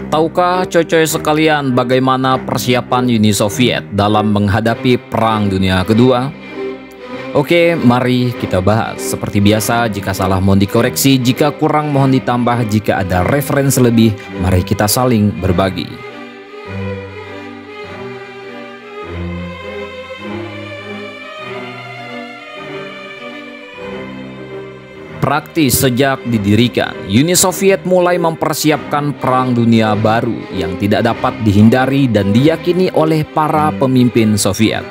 Tahukah coy-coy sekalian bagaimana persiapan Uni Soviet dalam menghadapi Perang Dunia Kedua? Oke, mari kita bahas. Seperti biasa, jika salah mohon dikoreksi, jika kurang mohon ditambah, jika ada referensi lebih, mari kita saling berbagi. Praktis sejak didirikan, Uni Soviet mulai mempersiapkan Perang Dunia Baru yang tidak dapat dihindari dan diyakini oleh para pemimpin Soviet.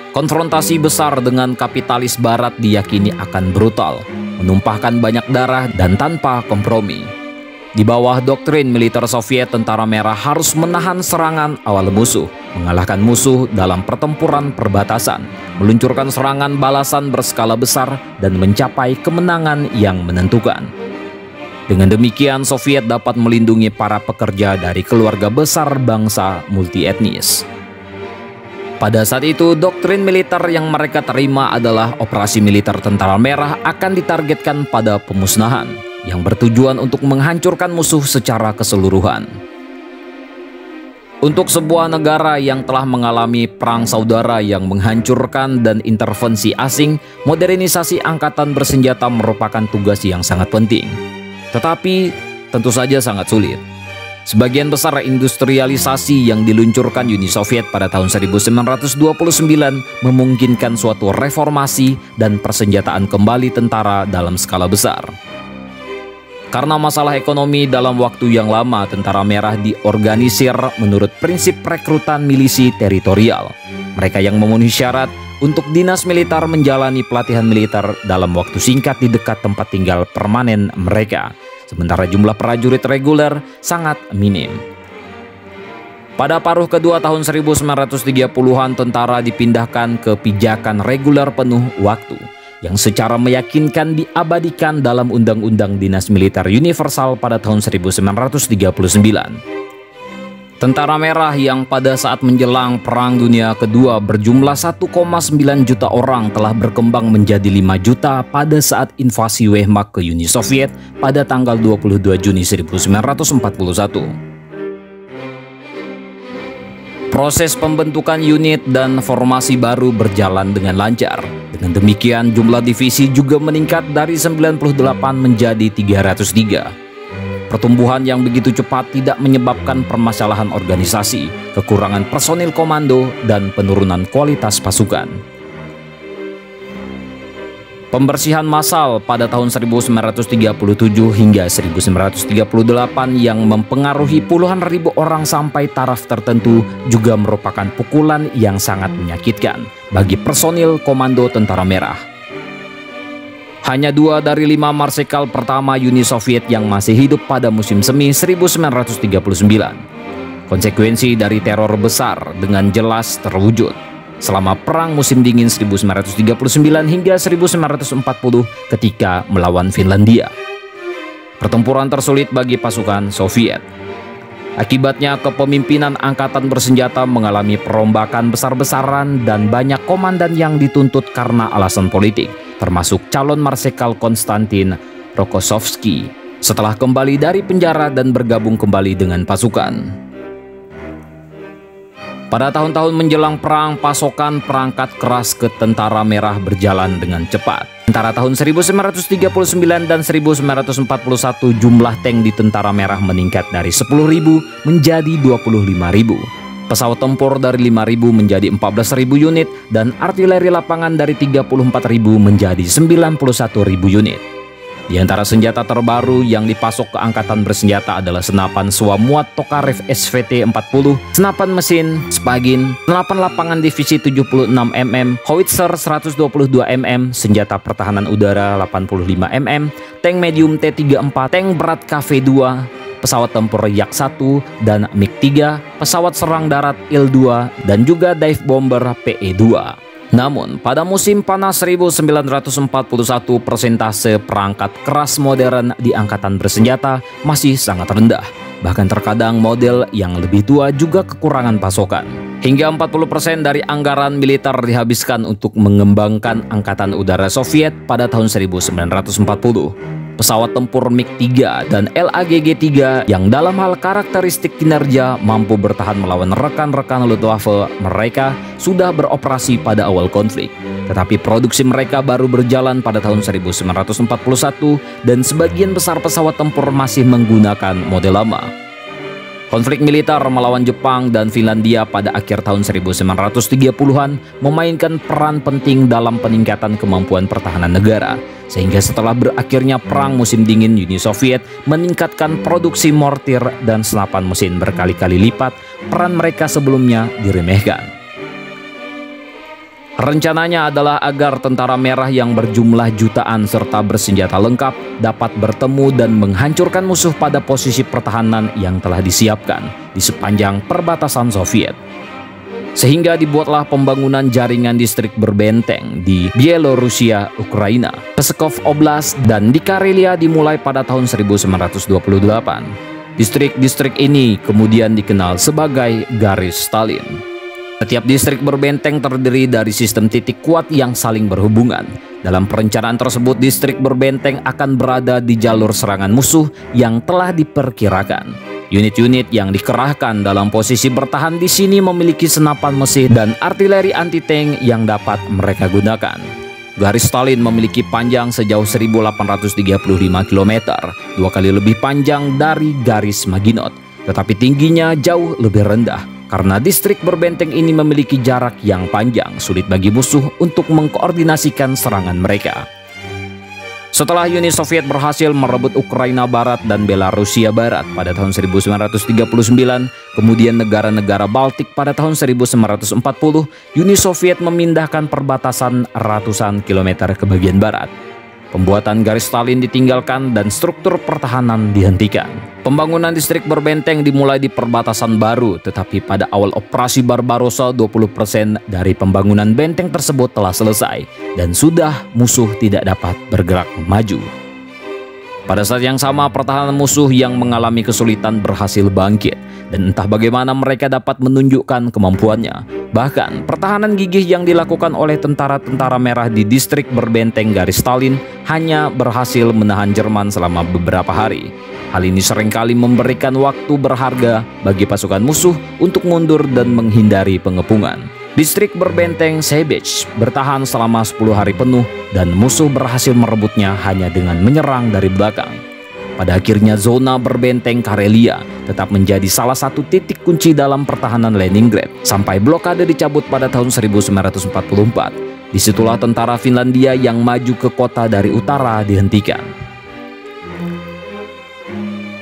Konfrontasi besar dengan kapitalis Barat diyakini akan brutal, menumpahkan banyak darah dan tanpa kompromi. Di bawah doktrin militer Soviet, tentara merah harus menahan serangan awal musuh, mengalahkan musuh dalam pertempuran perbatasan, meluncurkan serangan balasan berskala besar, dan mencapai kemenangan yang menentukan. Dengan demikian, Soviet dapat melindungi para pekerja dari keluarga besar bangsa multietnis. Pada saat itu, doktrin militer yang mereka terima adalah operasi militer tentara merah akan ditargetkan pada pemusnahan, yang bertujuan untuk menghancurkan musuh secara keseluruhan. Untuk sebuah negara yang telah mengalami perang saudara yang menghancurkan dan intervensi asing, modernisasi angkatan bersenjata merupakan tugas yang sangat penting. Tetapi, tentu saja sangat sulit. Sebagian besar industrialisasi yang diluncurkan Uni Soviet pada tahun 1929 memungkinkan suatu reformasi dan persenjataan kembali tentara dalam skala besar. Karena masalah ekonomi, dalam waktu yang lama tentara merah diorganisir menurut prinsip rekrutan milisi teritorial. Mereka yang memenuhi syarat untuk dinas militer menjalani pelatihan militer dalam waktu singkat di dekat tempat tinggal permanen mereka. Sementara jumlah prajurit reguler sangat minim. Pada paruh kedua tahun 1930-an, tentara dipindahkan ke pijakan reguler penuh waktu, yang secara meyakinkan diabadikan dalam Undang-Undang Dinas Militer Universal pada tahun 1939. Tentara merah yang pada saat menjelang Perang Dunia Kedua berjumlah 1,9 juta orang telah berkembang menjadi 5 juta pada saat invasi Wehrmacht ke Uni Soviet pada tanggal 22 Juni 1941. Proses pembentukan unit dan formasi baru berjalan dengan lancar. Dengan demikian, jumlah divisi juga meningkat dari 98 menjadi 303. Pertumbuhan yang begitu cepat tidak menyebabkan permasalahan organisasi, kekurangan personil komando, dan penurunan kualitas pasukan. Pembersihan massal pada tahun 1937 hingga 1938 yang mempengaruhi puluhan ribu orang sampai taraf tertentu juga merupakan pukulan yang sangat menyakitkan bagi personil komando tentara merah. Hanya 2 dari 5 marsikal pertama Uni Soviet yang masih hidup pada musim semi 1939. Konsekuensi dari teror besar dengan jelas terwujud selama Perang Musim Dingin 1939 hingga 1940 ketika melawan Finlandia. Pertempuran tersulit bagi pasukan Soviet. Akibatnya, kepemimpinan angkatan bersenjata mengalami perombakan besar-besaran dan banyak komandan yang dituntut karena alasan politik, termasuk calon marsikal Konstantin Rokossovski setelah kembali dari penjara dan bergabung kembali dengan pasukan. Pada tahun-tahun menjelang perang, pasokan perangkat keras ke tentara merah berjalan dengan cepat. Antara tahun 1939 dan 1941 jumlah tank di tentara merah meningkat dari 10.000 menjadi 25.000. Pesawat tempur dari 5.000 menjadi 14.000 unit dan artileri lapangan dari 34.000 menjadi 91.000 unit. Di antara senjata terbaru yang dipasok ke angkatan bersenjata adalah senapan Suomuat Tokarev SVT-40, senapan mesin Spagin, senapan lapangan divisi 76 mm, howitzer 122 mm, senjata pertahanan udara 85 mm, tank medium T-34, tank berat KV-2, pesawat tempur Yak-1 dan MiG-3, pesawat serang darat Il-2, dan juga dive bomber PE-2. Namun, pada musim panas 1941, persentase perangkat keras modern di angkatan bersenjata masih sangat rendah. Bahkan terkadang model yang lebih tua juga kekurangan pasokan. Hingga 40% dari anggaran militer dihabiskan untuk mengembangkan angkatan udara Soviet pada tahun 1940. pesawat tempur MiG-3 dan LAGG-3 yang dalam hal karakteristik kinerja mampu bertahan melawan rekan-rekan Luftwaffe mereka sudah beroperasi pada awal konflik. Tetapi produksi mereka baru berjalan pada tahun 1941 dan sebagian besar pesawat tempur masih menggunakan model lama. Konflik militer melawan Jepang dan Finlandia pada akhir tahun 1930-an memainkan peran penting dalam peningkatan kemampuan pertahanan negara. Sehingga setelah berakhirnya Perang Musim Dingin, Uni Soviet meningkatkan produksi mortir dan senapan mesin berkali-kali lipat peran mereka sebelumnya diremehkan. Rencananya adalah agar tentara merah yang berjumlah jutaan serta bersenjata lengkap dapat bertemu dan menghancurkan musuh pada posisi pertahanan yang telah disiapkan di sepanjang perbatasan Soviet. Sehingga dibuatlah pembangunan jaringan distrik berbenteng di Bielorusia, Ukraina, Pskov Oblast, dan di Karelia dimulai pada tahun 1928. Distrik-distrik ini kemudian dikenal sebagai Garis Stalin. Setiap distrik berbenteng terdiri dari sistem titik kuat yang saling berhubungan. Dalam perencanaan tersebut, distrik berbenteng akan berada di jalur serangan musuh yang telah diperkirakan. Unit-unit yang dikerahkan dalam posisi bertahan di sini memiliki senapan mesin dan artileri anti-tank yang dapat mereka gunakan. Garis Stalin memiliki panjang sejauh 1835 km, 2 kali lebih panjang dari garis Maginot, tetapi tingginya jauh lebih rendah. Karena distrik berbenteng ini memiliki jarak yang panjang, sulit bagi musuh untuk mengkoordinasikan serangan mereka. Setelah Uni Soviet berhasil merebut Ukraina Barat dan Belarusia Barat pada tahun 1939, kemudian negara-negara Baltik pada tahun 1940, Uni Soviet memindahkan perbatasan ratusan kilometer ke bagian barat. Pembuatan garis Stalin ditinggalkan dan struktur pertahanan dihentikan. Pembangunan distrik berbenteng dimulai di perbatasan baru, tetapi pada awal operasi Barbarossa 20% dari pembangunan benteng tersebut telah selesai dan sudah musuh tidak dapat bergerak maju. Pada saat yang sama, pertahanan musuh yang mengalami kesulitan berhasil bangkit, dan entah bagaimana mereka dapat menunjukkan kemampuannya. Bahkan, pertahanan gigih yang dilakukan oleh tentara-tentara merah di distrik berbenteng garis Stalin hanya berhasil menahan Jerman selama beberapa hari. Hal ini seringkali memberikan waktu berharga bagi pasukan musuh untuk mundur dan menghindari pengepungan. Distrik berbenteng Sebech bertahan selama 10 hari penuh dan musuh berhasil merebutnya hanya dengan menyerang dari belakang. Pada akhirnya zona berbenteng Karelia tetap menjadi salah satu titik kunci dalam pertahanan Leningrad sampai blokade dicabut pada tahun 1944. Disitulah tentara Finlandia yang maju ke kota dari utara dihentikan.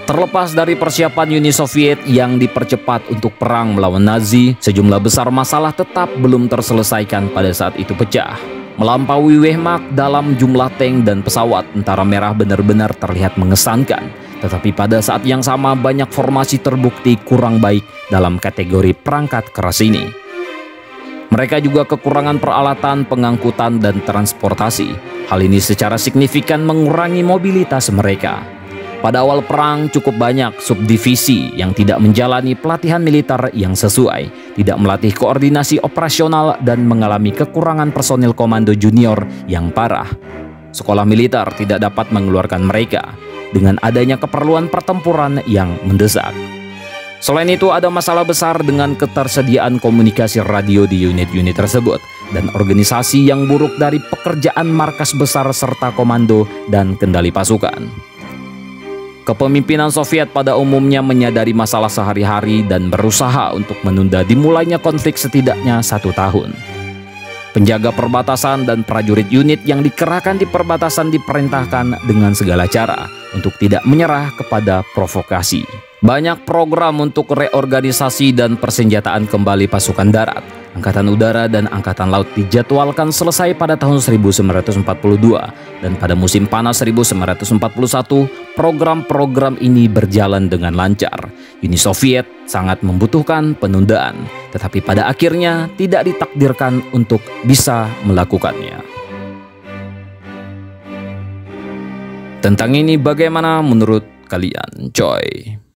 Terlepas dari persiapan Uni Soviet yang dipercepat untuk perang melawan Nazi, sejumlah besar masalah tetap belum terselesaikan pada saat itu pecah. Melampaui Wehrmacht dalam jumlah tank dan pesawat, tentara merah benar-benar terlihat mengesankan. Tetapi pada saat yang sama banyak formasi terbukti kurang baik dalam kategori perangkat keras ini. Mereka juga kekurangan peralatan, pengangkutan, dan transportasi. Hal ini secara signifikan mengurangi mobilitas mereka. Pada awal perang cukup banyak subdivisi yang tidak menjalani pelatihan militer yang sesuai, tidak melatih koordinasi operasional dan mengalami kekurangan personil komando junior yang parah. Sekolah militer tidak dapat mengeluarkan mereka dengan adanya keperluan pertempuran yang mendesak. Selain itu ada masalah besar dengan ketersediaan komunikasi radio di unit-unit tersebut dan organisasi yang buruk dari pekerjaan markas besar serta komando dan kendali pasukan. Kepemimpinan Soviet pada umumnya menyadari masalah sehari-hari dan berusaha untuk menunda dimulainya konflik setidaknya 1 tahun. Penjaga perbatasan dan prajurit unit yang dikerahkan di perbatasan diperintahkan dengan segala cara untuk tidak menyerah kepada provokasi. Banyak program untuk reorganisasi dan persenjataan kembali pasukan darat, Angkatan Udara, dan Angkatan Laut dijadwalkan selesai pada tahun 1942 dan pada musim panas 1941 program-program ini berjalan dengan lancar. Uni Soviet sangat membutuhkan penundaan, tetapi pada akhirnya tidak ditakdirkan untuk bisa melakukannya. Tentang ini bagaimana menurut kalian, coy?